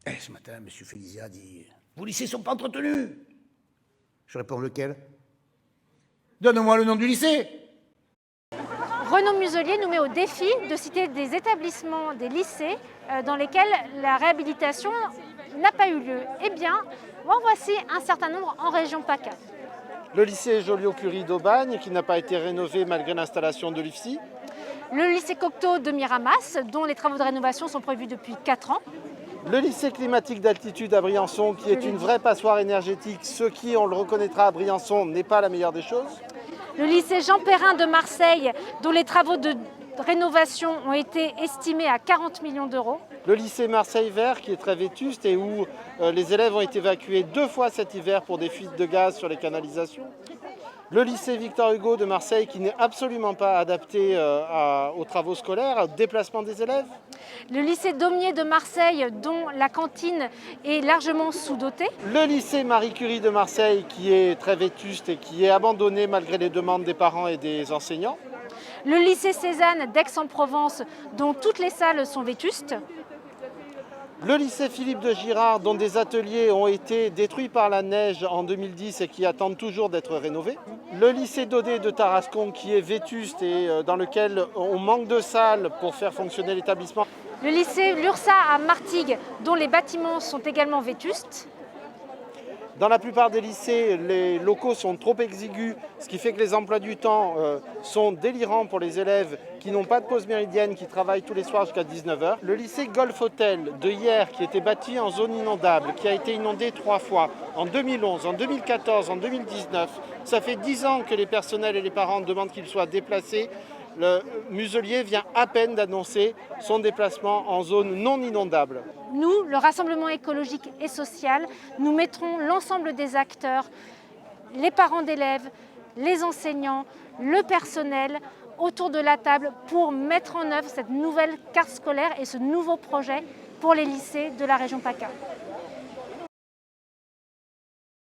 Et ce matin, M. Félizia dit « Vos lycées ne sont pas entretenus !» Je réponds « Lequel ?»« Donne-moi le nom du lycée !» Renaud Muselier nous met au défi de citer des établissements, des lycées dans lesquels la réhabilitation n'a pas eu lieu. Eh bien, en voici un certain nombre en région PACA. Le lycée Joliot-Curie d'Aubagne, qui n'a pas été rénové malgré l'installation de l'IFSI. Le lycée Cocteau de Miramas, dont les travaux de rénovation sont prévus depuis 4 ans. Le lycée climatique d'altitude à Briançon, qui est une vraie passoire énergétique, ce qui, on le reconnaîtra à Briançon, n'est pas la meilleure des choses. Le lycée Jean Perrin de Marseille, dont les travaux de rénovation ont été estimés à 40 millions d'euros. Le lycée Marseille Vert, qui est très vétuste et où les élèves ont été évacués 2 fois cet hiver pour des fuites de gaz sur les canalisations. Le lycée Victor Hugo de Marseille, qui n'est absolument pas adapté aux travaux scolaires, au déplacement des élèves. Le lycée Daumier de Marseille, dont la cantine est largement sous-dotée. Le lycée Marie Curie de Marseille, qui est très vétuste et qui est abandonné malgré les demandes des parents et des enseignants. Le lycée Cézanne d'Aix-en-Provence, dont toutes les salles sont vétustes. Le lycée Philippe de Girard, dont des ateliers ont été détruits par la neige en 2010 et qui attendent toujours d'être rénovés. Le lycée Daudet de Tarascon, qui est vétuste et dans lequel on manque de salles pour faire fonctionner l'établissement. Le lycée Lursa à Martigues, dont les bâtiments sont également vétustes. Dans la plupart des lycées, les locaux sont trop exigus, ce qui fait que les emplois du temps sont délirants pour les élèves qui n'ont pas de pause méridienne, qui travaillent tous les soirs jusqu'à 19 h. Le lycée Golf Hotel de Hyères, qui était bâti en zone inondable, qui a été inondé 3 fois, en 2011, en 2014, en 2019. Ça fait 10 ans que les personnels et les parents demandent qu'il soit déplacé. Le Muselier vient à peine d'annoncer son déplacement en zone non inondable. Nous, le Rassemblement écologique et social, nous mettrons l'ensemble des acteurs, les parents d'élèves, les enseignants, le personnel autour de la table pour mettre en œuvre cette nouvelle carte scolaire et ce nouveau projet pour les lycées de la région PACA.